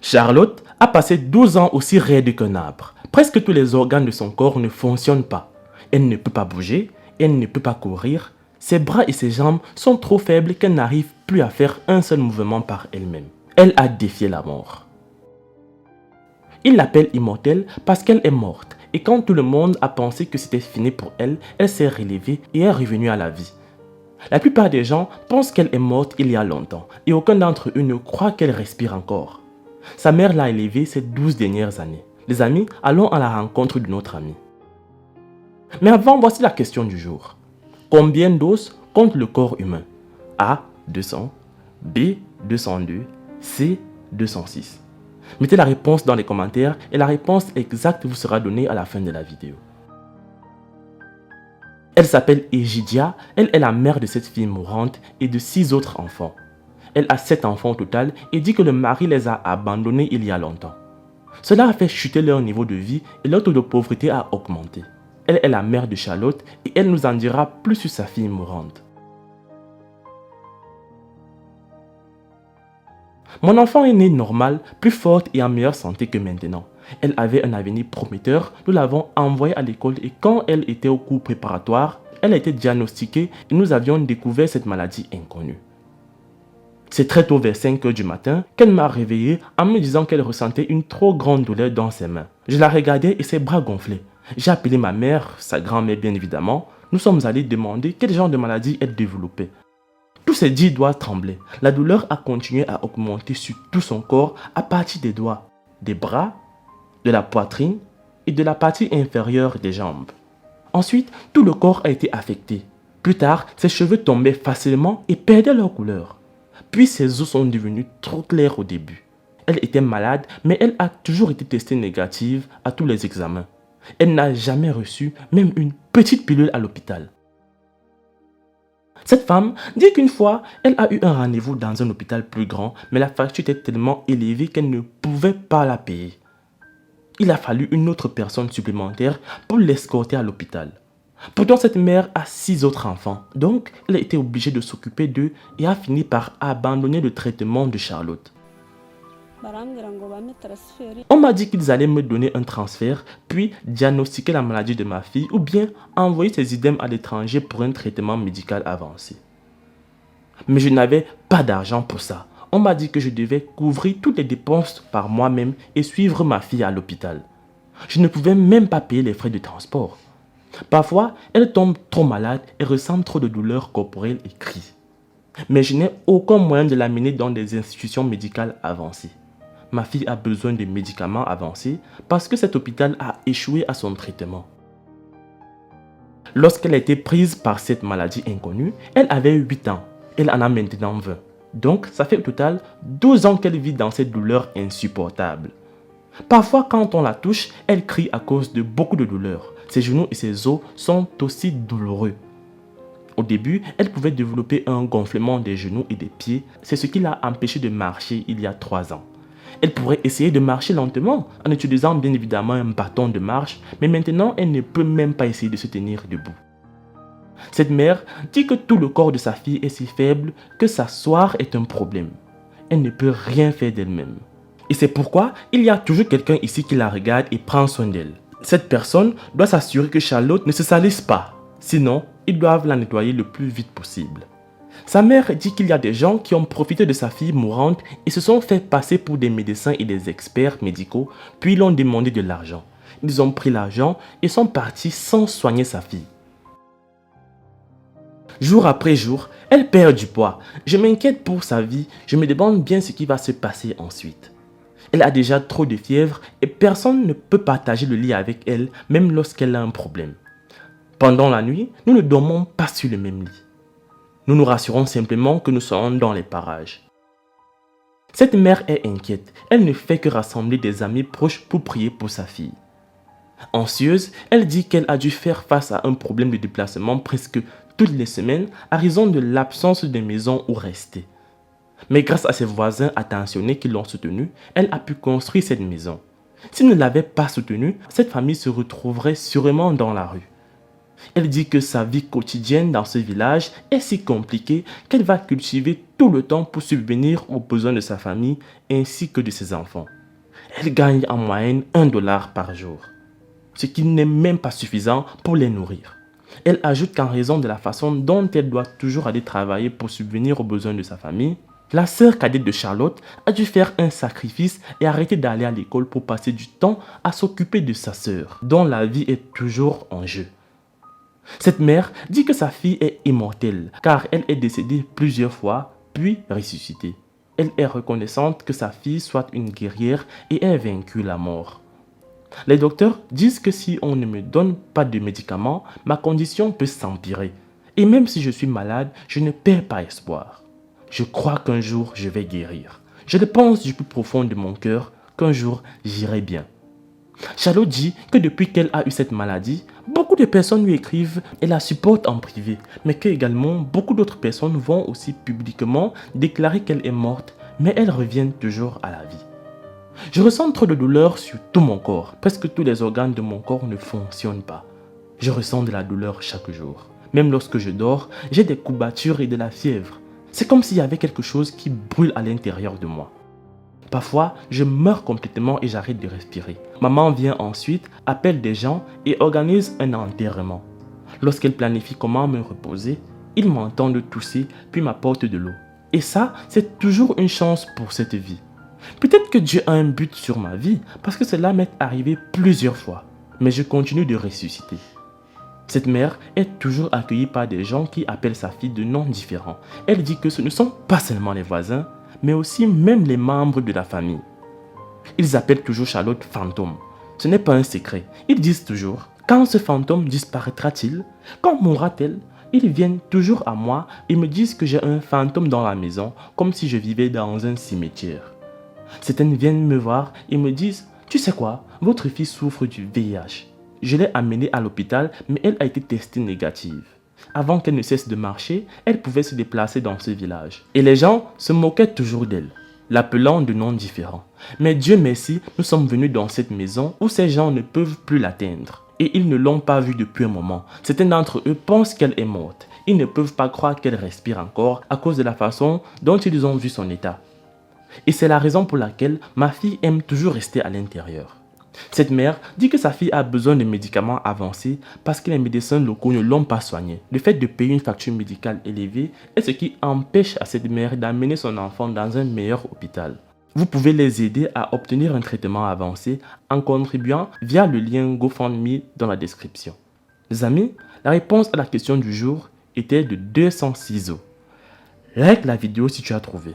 Charlotte a passé 12 ans aussi raide qu'un arbre. Presque tous les organes de son corps ne fonctionnent pas. Elle ne peut pas bouger, elle ne peut pas courir. Ses bras et ses jambes sont trop faibles qu'elle n'arrive plus à faire un seul mouvement par elle-même. Elle a défié la mort. Il l'appelle immortelle parce qu'elle est morte. Et quand tout le monde a pensé que c'était fini pour elle, elle s'est relevée et est revenue à la vie. La plupart des gens pensent qu'elle est morte il y a longtemps et aucun d'entre eux ne croit qu'elle respire encore. Sa mère l'a élevée ces 12 dernières années. Les amis, allons à la rencontre de notre amie. Mais avant, voici la question du jour. Combien d'os compte le corps humain? A, 200, B, 202, C, 206. Mettez la réponse dans les commentaires et la réponse exacte vous sera donnée à la fin de la vidéo. Elle s'appelle Egidia, elle est la mère de cette fille mourante et de 6 autres enfants. Elle a 7 enfants au total et dit que le mari les a abandonnés il y a longtemps. Cela a fait chuter leur niveau de vie et leur taux de pauvreté a augmenté. Elle est la mère de Charlotte et elle nous en dira plus sur sa fille mourante. Mon enfant est née normale, plus forte et en meilleure santé que maintenant. Elle avait un avenir prometteur, nous l'avons envoyée à l'école et quand elle était au cours préparatoire, elle a été diagnostiquée et nous avions découvert cette maladie inconnue. C'est très tôt vers 5 h du matin qu'elle m'a réveillé en me disant qu'elle ressentait une trop grande douleur dans ses mains. Je la regardais et ses bras gonflaient. J'ai appelé ma mère, sa grand-mère bien évidemment. Nous sommes allés demander quel genre de maladie elle développait. Tous ses 10 doigts tremblaient. La douleur a continué à augmenter sur tout son corps à partir des doigts, des bras, de la poitrine et de la partie inférieure des jambes. Ensuite, tout le corps a été affecté. Plus tard, ses cheveux tombaient facilement et perdaient leur couleur. Puis ses os sont devenus trop clairs au début. Elle était malade, mais elle a toujours été testée négative à tous les examens. Elle n'a jamais reçu même une petite pilule à l'hôpital. Cette femme dit qu'une fois, elle a eu un rendez-vous dans un hôpital plus grand, mais la facture était tellement élevée qu'elle ne pouvait pas la payer. Il a fallu une autre personne supplémentaire pour l'escorter à l'hôpital. Pourtant, cette mère a 6 autres enfants, donc elle a été obligée de s'occuper d'eux et a fini par abandonner le traitement de Charlotte. On m'a dit qu'ils allaient me donner un transfert, puis diagnostiquer la maladie de ma fille ou bien envoyer ses items à l'étranger pour un traitement médical avancé. Mais je n'avais pas d'argent pour ça. On m'a dit que je devais couvrir toutes les dépenses par moi-même et suivre ma fille à l'hôpital. Je ne pouvais même pas payer les frais de transport. Parfois, elle tombe trop malade et ressent trop de douleurs corporelles et crie. Mais je n'ai aucun moyen de l'amener dans des institutions médicales avancées. Ma fille a besoin de médicaments avancés parce que cet hôpital a échoué à son traitement. Lorsqu'elle a été prise par cette maladie inconnue, elle avait 8 ans. Elle en a maintenant 20. Donc, ça fait au total 12 ans qu'elle vit dans cette douleur insupportable. Parfois, quand on la touche, elle crie à cause de beaucoup de douleurs. Ses genoux et ses os sont aussi douloureux. Au début, elle pouvait développer un gonflement des genoux et des pieds. C'est ce qui l'a empêché de marcher il y a 3 ans. Elle pourrait essayer de marcher lentement en utilisant bien évidemment un bâton de marche, mais maintenant elle ne peut même pas essayer de se tenir debout. Cette mère dit que tout le corps de sa fille est si faible que s'asseoir est un problème. Elle ne peut rien faire d'elle-même. Et c'est pourquoi il y a toujours quelqu'un ici qui la regarde et prend soin d'elle. Cette personne doit s'assurer que Charlotte ne se salisse pas, sinon ils doivent la nettoyer le plus vite possible. Sa mère dit qu'il y a des gens qui ont profité de sa fille mourante et se sont fait passer pour des médecins et des experts médicaux, puis l'ont demandé de l'argent. Ils ont pris l'argent et sont partis sans soigner sa fille. Jour après jour, elle perd du poids. Je m'inquiète pour sa vie, je me demande bien ce qui va se passer ensuite. Elle a déjà trop de fièvre et personne ne peut partager le lit avec elle, même lorsqu'elle a un problème. Pendant la nuit, nous ne dormons pas sur le même lit. Nous nous rassurons simplement que nous sommes dans les parages. Cette mère est inquiète. Elle ne fait que rassembler des amis proches pour prier pour sa fille. Anxieuse, elle dit qu'elle a dû faire face à un problème de déplacement presque toutes les semaines à raison de l'absence de maison où rester. Mais grâce à ses voisins attentionnés qui l'ont soutenue, elle a pu construire cette maison. S'ils ne l'avaient pas soutenue, cette famille se retrouverait sûrement dans la rue. Elle dit que sa vie quotidienne dans ce village est si compliquée qu'elle va cultiver tout le temps pour subvenir aux besoins de sa famille ainsi que de ses enfants. Elle gagne en moyenne $1 par jour, ce qui n'est même pas suffisant pour les nourrir. Elle ajoute qu'en raison de la façon dont elle doit toujours aller travailler pour subvenir aux besoins de sa famille, la sœur cadette de Charlotte a dû faire un sacrifice et arrêter d'aller à l'école pour passer du temps à s'occuper de sa sœur, dont la vie est toujours en jeu. Cette mère dit que sa fille est immortelle car elle est décédée plusieurs fois puis ressuscitée. Elle est reconnaissante que sa fille soit une guerrière et ait vaincu la mort. Les docteurs disent que si on ne me donne pas de médicaments, ma condition peut s'empirer. Et même si je suis malade, je ne perds pas espoir. Je crois qu'un jour je vais guérir. Je le pense du plus profond de mon cœur qu'un jour j'irai bien. Charlotte dit que depuis qu'elle a eu cette maladie, beaucoup de personnes lui écrivent et la supportent en privé, mais que également beaucoup d'autres personnes vont aussi publiquement déclarer qu'elle est morte, mais elle revient toujours à la vie. Je ressens trop de douleur sur tout mon corps, presque tous les organes de mon corps ne fonctionnent pas. Je ressens de la douleur chaque jour. Même lorsque je dors, j'ai des courbatures et de la fièvre. C'est comme s'il y avait quelque chose qui brûle à l'intérieur de moi. Parfois, je meurs complètement et j'arrête de respirer. Maman vient ensuite, appelle des gens et organise un enterrement. Lorsqu'elle planifie comment me reposer, ils m'entendent tousser puis m'apportent de l'eau. Et ça, c'est toujours une chance pour cette vie. Peut-être que Dieu a un but sur ma vie parce que cela m'est arrivé plusieurs fois. Mais je continue de ressusciter. Cette mère est toujours accueillie par des gens qui appellent sa fille de noms différents. Elle dit que ce ne sont pas seulement les voisins, mais aussi même les membres de la famille. Ils appellent toujours Charlotte fantôme. Ce n'est pas un secret. Ils disent toujours, quand ce fantôme disparaîtra-t-il? Quand mourra-t-elle? Ils viennent toujours à moi et me disent que j'ai un fantôme dans la maison, comme si je vivais dans un cimetière. Certaines viennent me voir et me disent, tu sais quoi, votre fille souffre du VIH. Je l'ai amenée à l'hôpital, mais elle a été testée négative. Avant qu'elle ne cesse de marcher, elle pouvait se déplacer dans ce village. Et les gens se moquaient toujours d'elle, l'appelant de noms différents. Mais Dieu merci, nous sommes venus dans cette maison où ces gens ne peuvent plus l'atteindre. Et ils ne l'ont pas vue depuis un moment. Certains d'entre eux pensent qu'elle est morte. Ils ne peuvent pas croire qu'elle respire encore à cause de la façon dont ils ont vu son état. Et c'est la raison pour laquelle ma fille aime toujours rester à l'intérieur. Cette mère dit que sa fille a besoin de médicaments avancés parce que les médecins locaux ne l'ont pas soignée. Le fait de payer une facture médicale élevée est ce qui empêche à cette mère d'amener son enfant dans un meilleur hôpital. Vous pouvez les aider à obtenir un traitement avancé en contribuant via le lien GoFundMe dans la description. Les amis, la réponse à la question du jour était de 206 euros. Like la vidéo si tu as trouvé.